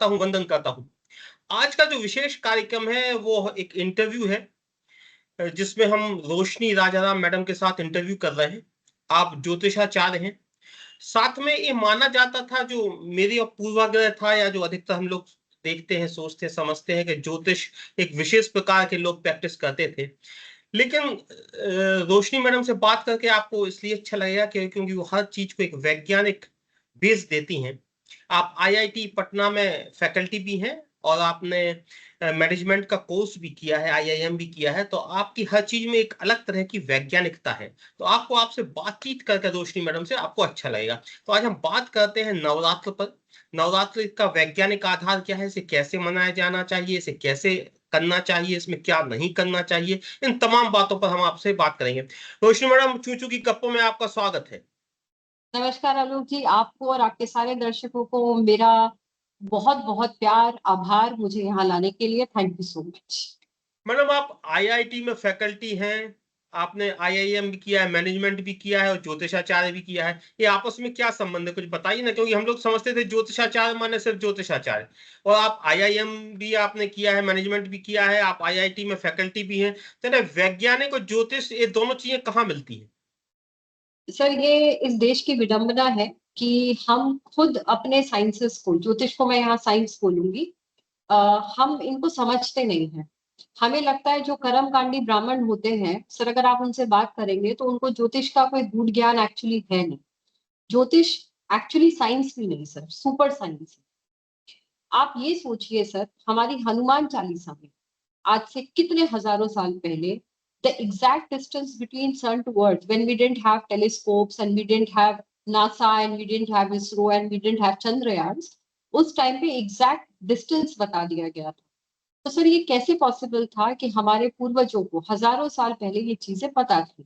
हूँ, वंदन करता हूँ। आज का जो विशेष कार्यक्रम है वो एक इंटरव्यू है जिसमें हम रोशनी राजाराम मैडम के साथ इंटरव्यू कर रहे हैं। आप ज्योतिषाचार्य हैं। साथ में ये माना जाता था जो मेरी और पूर्वाग्रह था या जो अधिकतर हम लोग देखते हैं, सोचते हैं, समझते हैं कि ज्योतिष एक विशेष प्रकार के लोग प्रैक्टिस करते थे। लेकिन रोशनी मैडम से बात करके आपको इसलिए अच्छा लगेगा क्योंकि वो हर चीज़ को एक वैज्ञानिक बेस देती हैं। आप आईआईटी पटना में फैकल्टी भी हैं और आपने मैनेजमेंट का कोर्स भी किया है, आईआईएम भी किया है, तो आपकी हर चीज़ में एक अलग तरह की वैज्ञानिकता है। तो आपको आपसे बातचीत करके रोशनी मैडम से आपको अच्छा लगेगा। तो आज हम बात करते हैं नवरात्र पर। नवरात्रि का वैज्ञानिक आधार क्या है? इसे कैसे मनाया जाना चाहिए? इसे कैसे करना चाहिए? इसमें क्या नहीं करना चाहिए? इन तमाम बातों पर हम आपसे बात करेंगे। रोशनी मैडम, चूचू की गप्पों में आपका स्वागत है। नमस्कार आलोक जी, आपको और आपके सारे दर्शकों को मेरा बहुत बहुत प्यार आभार मुझे यहाँ लाने के लिए। Thank you so much. Madam, आप आईआईटी में फैकल्टी हैं, आपने आईआईएम भी किया है, मैनेजमेंट भी किया है और ज्योतिषाचार्य भी किया है। ये आपस में क्या संबंध है, कुछ बताइए ना, क्योंकि हम लोग समझते थे ज्योतिषाचार्य माने सिर्फ ज्योतिषाचार्य। और आप आईआईएम भी आपने किया है, मैनेजमेंट भी किया है, आप आईआईटी में फैकल्टी भी हैं। तो ना वैज्ञानिक और ज्योतिष, ये दोनों चीजें कहाँ मिलती है? सर, ये इस देश की विडंबना है कि हम खुद अपने साइंसेस को, ज्योतिष को मैं यहाँ साइंस बोलूंगी, हम इनको समझते नहीं हैं। हमें लगता है जो कर्मकांडी ब्राह्मण होते हैं सर, अगर आप उनसे बात करेंगे तो उनको ज्योतिष का कोई गूढ़ ज्ञान एक्चुअली है नहीं। ज्योतिष एक्चुअली साइंस भी नहीं सर, सुपर साइंस है। आप ये सोचिए सर, हमारी हनुमान चालीसा में आज से कितने हजारों साल पहले the exact distance between sun to earth, when we didn't have telescopes and we didn't have NASA and we didn't have ISRO and we didn't have Chandrayans, उस टाइम पे एग्जैक्ट डिस्टेंस बता दिया गया था। तो सर, ये कैसे possible था कि हमारे पूर्वजों को हजारों साल पहले ये चीजें पता थी?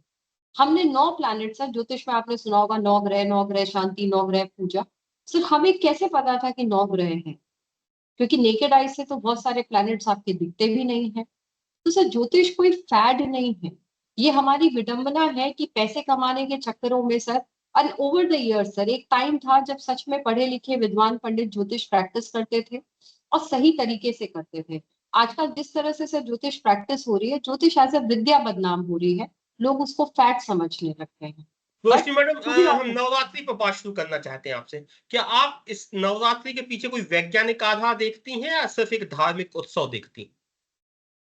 हमने 9 प्लैनेट, सर ज्योतिष में आपने सुना होगा, 9 ग्रह, 9 ग्रह शांति, 9 ग्रह पूजा। सर, हमें कैसे पता था कि 9 ग्रह हैं? क्योंकि नेकेड आई से तो बहुत सारे प्लैनेट्स आपके दिखते भी नहीं है। तो सर, ज्योतिष कोई फैड नहीं है। ये हमारी विडंबना है कि पैसे कमाने के चक्करों में सर, और ओवर द ईयर्स सर, एक टाइम था जब सच में पढ़े लिखे विद्वान पंडित ज्योतिष प्रैक्टिस करते थे और सही तरीके से करते थे। आजकल जिस तरह से सर ज्योतिष प्रैक्टिस हो रही है, ज्योतिष एज अ विद्या बदनाम हो रही है, लोग उसको फैड समझने लगते हैं। But Roshni madam, to be हम नवरात्रि पर बात शुरू करना चाहते हैं आपसे। क्या आप इस नवरात्रि के पीछे कोई वैज्ञानिक आधार देखती हैं या सिर्फ एक धार्मिक उत्सव देखती हैं?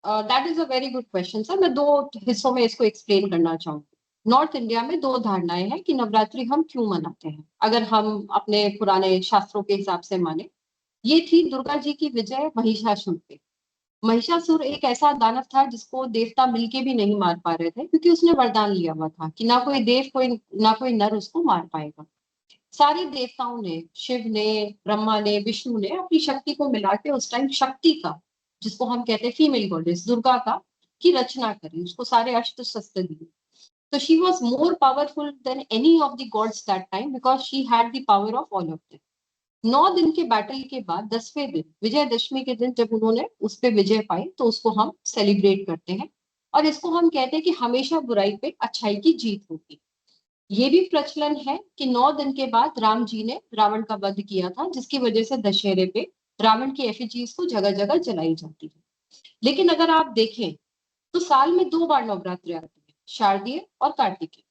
That is a very good question sir. मैं दो हिस्सों में इसको एक्सप्लेन करना चाहूंगी। नॉर्थ इंडिया में दो धारणाएं हैं कि नवरात्रि हम क्यों मनाते हैं। अगर हम अपने पुराने शास्त्रों के हिसाब से माने, ये थी दुर्गा जी की विजय महिषासुर पे। महिषासुर एक ऐसा दानव था जिसको देवता मिलके भी नहीं मार पा रहे थे, क्योंकि उसने वरदान लिया हुआ था कि ना कोई देव, कोई ना कोई नर उसको मार पाएगा। सारे देवताओं ने, शिव ने, ब्रह्मा ने, विष्णु ने अपनी शक्ति को मिला के उस टाइम शक्ति का, जिसको हम कहते हैं फीमेल गॉडेस दुर्गा का, की रचना करी, उसको सारे अस्त्र शस्त्र दिए। तो she was more powerful than any of the gods that time, because she had the power of all of them. 9 दिन के बैटल के बाद 10वें दिन, विजयदशमी के दिन, जब उन्होंने उस पर विजय पाई, तो उसको हम सेलिब्रेट करते हैं। और इसको हम कहते हैं कि हमेशा बुराई पे अच्छाई की जीत होगी। ये भी प्रचलन है कि 9 दिन के बाद राम जी ने रावण का वध किया था, जिसकी वजह से दशहरे पे रावण की एफिजीज को जगह जगह जलाई जाती है। लेकिन अगर आप देखें तो साल में 2 बार नवरात्रि आती है, शारदीय और कार्तिकीय।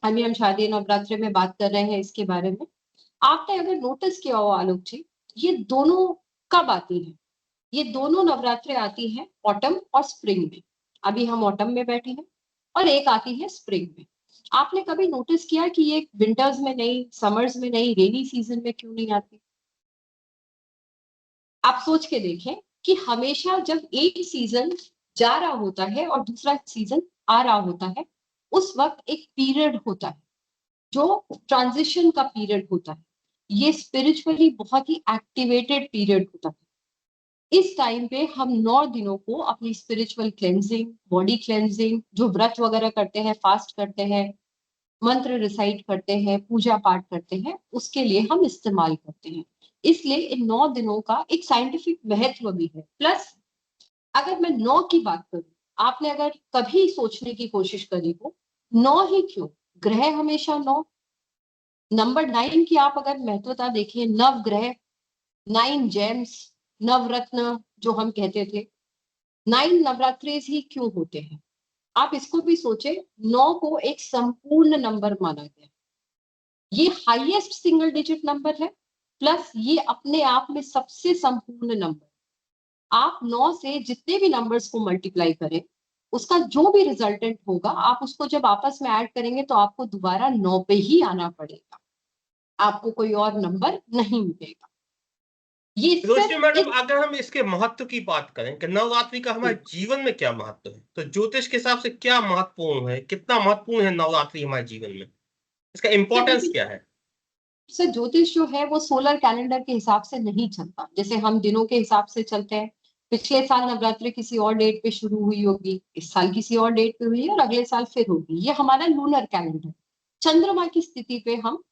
अभी हम शारदीय नवरात्रि में बात कर रहे हैं इसके बारे में। आपने अगर नोटिस किया हो आलोक जी, ये दोनों कब आती है? ये दोनों नवरात्रि आती है ऑटम और स्प्रिंग में। अभी हम ऑटम में बैठे हैं, और एक आती है स्प्रिंग में। आपने कभी नोटिस किया कि ये विंटर्स में नहीं, समर्स में नहीं, रेनी सीजन में क्यों नहीं आती? आप सोच के देखें कि हमेशा जब एक सीजन जा रहा होता है और दूसरा सीजन आ रहा होता है, उस वक्त एक पीरियड होता है जो ट्रांजिशन का पीरियड होता है। ये स्पिरिचुअली बहुत ही एक्टिवेटेड पीरियड होता है। इस टाइम पे हम 9 दिनों को अपनी स्पिरिचुअल क्लेंजिंग, बॉडी क्लेंजिंग, जो व्रत वगैरह करते हैं, फास्ट करते हैं, मंत्र रिसाइट करते हैं, पूजा पाठ करते हैं, उसके लिए हम इस्तेमाल करते हैं। इसलिए इन 9 दिनों का एक साइंटिफिक महत्व भी है। प्लस अगर मैं 9 की बात करूं, आपने अगर कभी सोचने की कोशिश करी हो, 9 ही क्यों? ग्रह हमेशा 9। नंबर 9 की आप अगर महत्वता देखें, नव ग्रह, 9 जेम्स, नवरत्न जो हम कहते थे, 9 नवरात्रिज ही क्यों होते हैं? आप इसको भी सोचे, 9 को एक संपूर्ण नंबर माना गया, ये हाईएस्ट सिंगल डिजिट नंबर है, प्लस ये अपने आप में सबसे संपूर्ण नंबर। आप 9 से जितने भी नंबर्स को मल्टीप्लाई करें, उसका जो भी रिजल्टेंट होगा, आप उसको जब आपस में ऐड करेंगे तो आपको दोबारा 9 पे ही आना पड़ेगा, आपको कोई और नंबर नहीं मिलेगा। ये रोशनी सिर्फ मैडम, इस अगर हम इसके महत्व की बात करें कि नवरात्रि का हमारे जीवन में क्या महत्व है, तो ज्योतिष के हिसाब से क्या महत्वपूर्ण है, कितना महत्वपूर्ण है नवरात्रि हमारे जीवन में, इसका सर इंपॉर्टेंस देखिए, क्या है? सर ज्योतिष जो है वो सोलर कैलेंडर के हिसाब से नहीं चलता, जैसे हम दिनों के हिसाब से चलते हैं। पिछले साल नवरात्रि किसी और डेट पे शुरू हुई होगी, इस साल किसी और डेट पे हुई है और अगले साल फिर होगी, ये हमारा लूनर कैलेंडर, चंद्रमा की स्थिति पे हम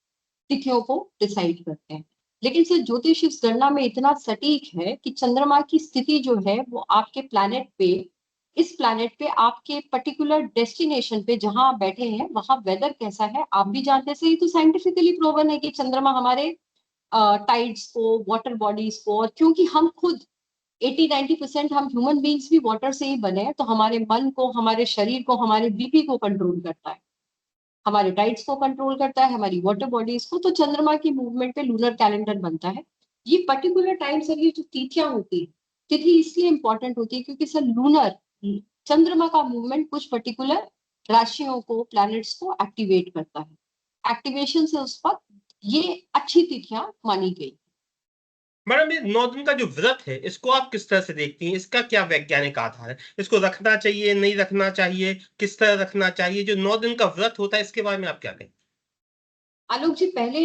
तिथियों को डिसाइड करते हैं। लेकिन सिर्फ ज्योतिष इस गणना में इतना सटीक है कि चंद्रमा की स्थिति जो है वो आपके प्लैनेट पे, इस प्लैनेट पे आपके पर्टिकुलर डेस्टिनेशन पे जहां आप बैठे हैं वहां वेदर कैसा है आप भी जानते हैं। ये तो साइंटिफिकली प्रूवन है कि चंद्रमा हमारे टाइड्स को, वाटर बॉडीज को, और क्योंकि हम खुद 80-90% हम ह्यूमन बींग्स भी वाटर से ही बने हैं, तो हमारे मन को, हमारे शरीर को, हमारे बीपी को कंट्रोल करता है, हमारे टाइड्स को कंट्रोल करता है, हमारी वाटर बॉडीज को। तो चंद्रमा की मूवमेंट पे लूनर कैलेंडर बनता है। ये पर्टिकुलर टाइम सर, ये जो तिथियां होती है, तिथि इसलिए इंपॉर्टेंट होती है क्योंकि सर लूनर, चंद्रमा का मूवमेंट कुछ पर्टिकुलर राशियों को, प्लैनेट्स को एक्टिवेट करता है। एक्टिवेशन से उस वक्त ये अच्छी तिथियां मानी गई। मैडम, ये 9 दिन का जो व्रत है, इसको आप किस तरह से देखती हैं? इसका क्या वैज्ञानिक आधार है? इसको रखना चाहिए, नहीं रखना चाहिए, किस तरह रखना चाहिए? जो 9 दिन का व्रत होता है, इसके बारे में आप क्या कहें? आलोक जी, पहले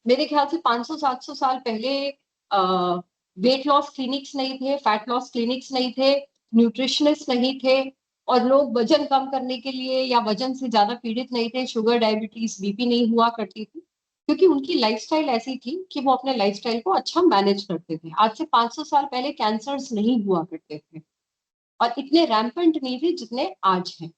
मेरे ख्याल से 500-700 साल पहले वेट लॉस क्लिनिक्स नहीं थे, फैट लॉस क्लिनिक्स नहीं थे, न्यूट्रिशनिस्ट नहीं थे, और लोग वजन कम करने के लिए या वजन से ज्यादा पीड़ित नहीं थे, शुगर, डायबिटीज, बीपी नहीं हुआ करती थी, क्योंकि उनकी लाइफस्टाइल ऐसी थी कि वो अपने लाइफस्टाइल को अच्छा मैनेज करते थे। आज से 500 साल पहले कैंसर्स नहीं हुआ करते थे और इतने रैम्पेंट नहीं थे जितने आज हैं।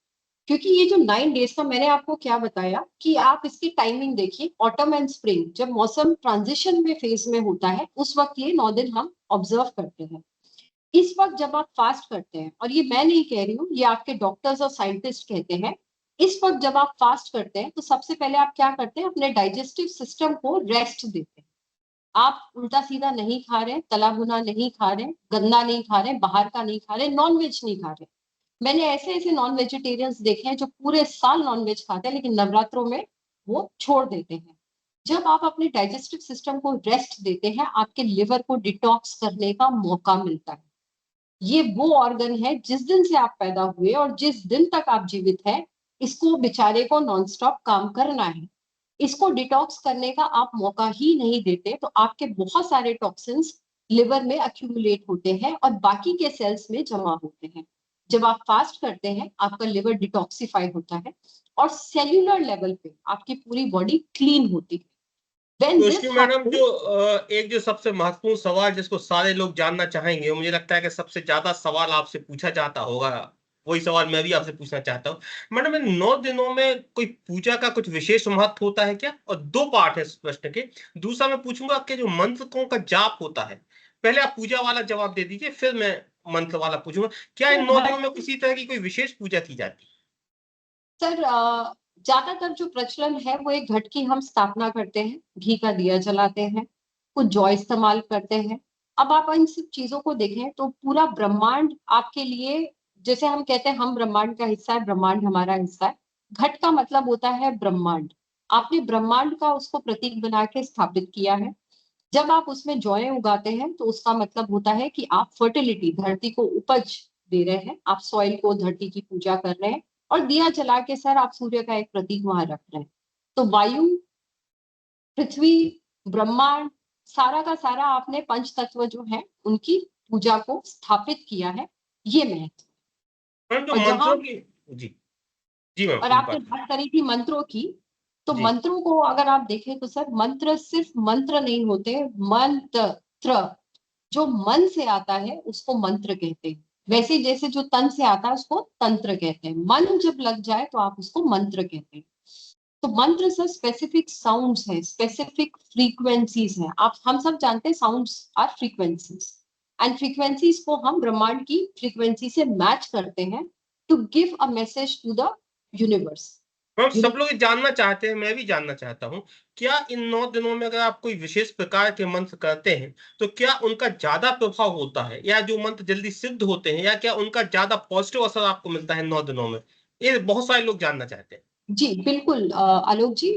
क्योंकि ये जो 9 डेज का मैंने आपको क्या बताया कि आप इसकी टाइमिंग देखिए, ऑटम एंड स्प्रिंग जब मौसम ट्रांजिशन में फेज में होता है उस वक्त ये 9 दिन हम ऑब्जर्व करते हैं। इस वक्त जब आप फास्ट करते हैं, और ये मैं नहीं कह रही हूँ, ये आपके डॉक्टर्स और साइंटिस्ट कहते हैं, इस वक्त जब आप फास्ट करते हैं तो सबसे पहले आप क्या करते हैं, अपने डाइजेस्टिव सिस्टम को रेस्ट देते हैं। आप उल्टा सीधा नहीं खा रहे, तला भुना नहीं खा रहे, गंदा नहीं खा रहे, बाहर का नहीं खा रहे, नॉन वेज नहीं खा रहे। मैंने ऐसे ऐसे नॉन वेजिटेरियंस देखे हैं जो पूरे साल नॉन वेज खाते हैं लेकिन नवरात्रों में वो छोड़ देते हैं। जब आप अपने डाइजेस्टिव सिस्टम को रेस्ट देते हैं, आपके लिवर को डिटॉक्स करने का मौका मिलता है। ये वो ऑर्गन है, जिस दिन से आप पैदा हुए और जिस दिन तक आप जीवित हैं, इसको बेचारे को नॉनस्टॉप काम करना है। इसको डिटॉक्स करने का आप मौका ही नहीं देते तो आपके बहुत सारे टॉक्सिन्स लिवर में अक्यूमुलेट होते हैं और बाकी के सेल्स में जमा होते हैं। जब आप फास्ट करते हैं, आपका लिवर डिटॉक्सिफाई होता है और सेल्यूलर लेवल पे आपकी पूरी बॉडी क्लीन होती है। When Roshni this madam, happens, जो एक जो सबसे महत्वपूर्ण सवाल जिसको सारे लोग जानना चाहेंगे, मुझे लगता है कि सबसे ज्यादा सवाल आपसे पूछा जाता होगा, वही सवाल मैं भी आपसे पूछना चाहता हूँ। मैडम, इन 9 दिनों में कोई पूजा का कुछ विशेष महत्व होता है क्या? और दो पार्ट है इस प्रश्न के। दूसरा मैं पूछूंगा कि जो मंत्रों का जाप होता है, पहले आप पूजा वाला जवाब दे दीजिए, फिर मैं मंत्र वाला पूछूंगा। क्या इन 9 दिनों में किसी तरह की कोई विशेष पूजा की जाती है? सर ज्यादातर जो प्रचलन है वो एक घट की हम स्थापना करते हैं, घी का दिया जलाते हैं, कुछ जौ इस्तेमाल करते हैं। अब आप इन सब चीजों को देखें तो पूरा ब्रह्मांड आपके लिए, जैसे हम कहते हैं हम ब्रह्मांड का हिस्सा है, ब्रह्मांड हमारा हिस्सा है। घट का मतलब होता है ब्रह्मांड। आपने ब्रह्मांड का उसको प्रतीक बना के स्थापित किया है। जब आप उसमें जौएं उगाते हैं तो उसका मतलब होता है कि आप फर्टिलिटी, धरती को उपज दे रहे हैं, आप सॉइल को, धरती की पूजा कर रहे हैं। और दिया जला के सर आप सूर्य का एक प्रतीक वहां रख रहे हैं। तो वायु, पृथ्वी, ब्रह्मांड, सारा का सारा आपने पंच तत्व जो है उनकी पूजा को स्थापित किया है। ये महत्व। मैडम, जो और जहां, मंत्रों की, जी, जी मैम, और पूरी आपने बात बात करी थी मंत्रों की, तो जी। मंत्रों को अगर आप देखें तो सर मंत्र सिर्फ मंत्र नहीं होते, मंत्र, जो मन से आता है उसको मंत्र कहते हैं। वैसे ही जैसे जो तन से आता है उसको तंत्र कहते हैं। मन जब लग जाए तो आप उसको मंत्र कहते हैं। तो मंत्र सर स्पेसिफिक साउंड्स हैं, स्पेसिफिक फ्रीक्वेंसीज हैं। आप हम सब जानते हैं sounds are frequencies, and frequencies को हम ब्रह्मांड की फ्रीक्वेंसी से मैच करते हैं to give a message to the universe. सब लोग जानना चाहते हैं, मैं भी जानना चाहता हूँ, क्या इन 9 दिनों में अगर आप कोई विशेष प्रकार के मंत्र करते हैं तो क्या उनका ज्यादा प्रभाव होता है, या जो मंत्र जल्दी सिद्ध होते हैं, या क्या उनका ज्यादा पॉजिटिव असर आपको मिलता है 9 दिनों में? ये बहुत सारे लोग जानना चाहते हैं। जी बिल्कुल आलोक जी,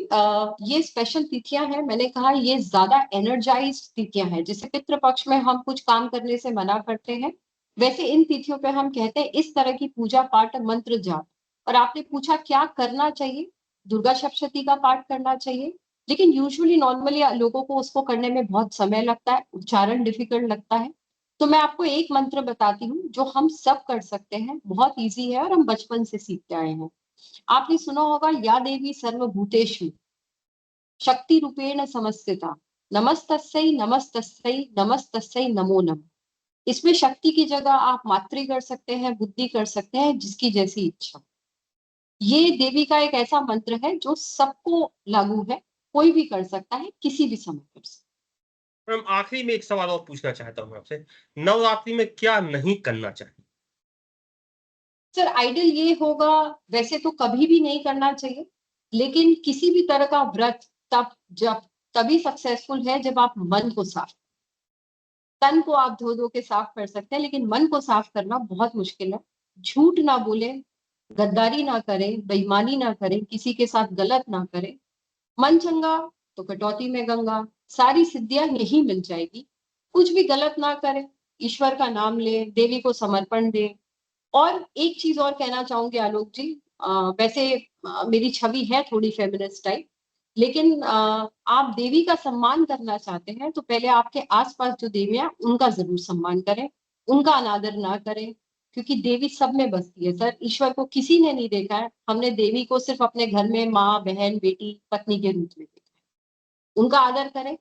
ये स्पेशल तिथियां हैं। मैंने कहा ये ज्यादा एनर्जाइज तिथियां हैं। जैसे पितृपक्ष में हम कुछ काम करने से मना करते हैं, वैसे इन तिथियों पे हम कहते हैं इस तरह की पूजा पाठ मंत्र जाप। और आपने पूछा क्या करना चाहिए, दुर्गा सप्तशती का पाठ करना चाहिए, लेकिन यूजुअली नॉर्मली लोगों को उसको करने में बहुत समय लगता है, उच्चारण डिफिकल्ट लगता है। तो मैं आपको एक मंत्र बताती हूँ जो हम सब कर सकते हैं, बहुत ईजी है और हम बचपन से सीखते आए हैं। आपने सुना होगा, या देवी सर्वभूतेषु शक्ति रूपेण समस्थिता, नमस्तस्यै नमस्तस्यै नमस्तस्यै नमो नमः। इसमें शक्ति की जगह आप मातृ कर सकते हैं, बुद्धि कर सकते हैं, जिसकी जैसी इच्छा। ये देवी का एक ऐसा मंत्र है जो सबको लागू है, कोई भी कर सकता है, किसी भी समय कर सकता मैम आखिरी में एक सवाल और पूछना चाहता हूँ आपसे, नवरात्रि में क्या नहीं करना चाहिए? है। सर आइडियल ये होगा, वैसे तो कभी भी नहीं करना चाहिए, लेकिन किसी भी तरह का व्रत तब जब तभी सक्सेसफुल है जब आप मन को साफ, तन को आप धो धो के साफ कर सकते हैं, लेकिन मन को साफ करना बहुत मुश्किल है। झूठ ना बोले, गद्दारी ना करें, बेईमानी ना करें, किसी के साथ गलत ना करें। मन चंगा तो कटौती में गंगा, सारी सिद्धियां यही मिल जाएगी। कुछ भी गलत ना करें, ईश्वर का नाम ले, देवी को समर्पण दे। और एक चीज और कहना चाहूंगी आलोक जी, वैसे मेरी छवि है थोड़ी फेमिनिस्ट टाइप, लेकिन आप देवी का सम्मान करना चाहते हैं तो पहले आपके आसपास जो देवियां उनका जरूर सम्मान करें, उनका अनादर ना करें, क्योंकि देवी सब में बसती है सर। ईश्वर को किसी ने नहीं देखा है, हमने देवी को सिर्फ अपने घर में माँ बहन बेटी पत्नी के रूप में देखा है। उनका आदर करें।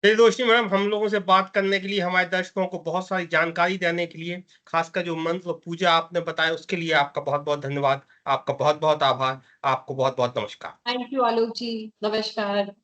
चलिए रोशनी मैडम, हम लोगों से बात करने के लिए, हमारे दर्शकों को बहुत सारी जानकारी देने के लिए, खासकर जो मंत्र और पूजा आपने बताया उसके लिए आपका बहुत बहुत धन्यवाद, आपका बहुत बहुत आभार, आपको बहुत बहुत नमस्कार। थैंक यू आलोक जी, नमस्कार।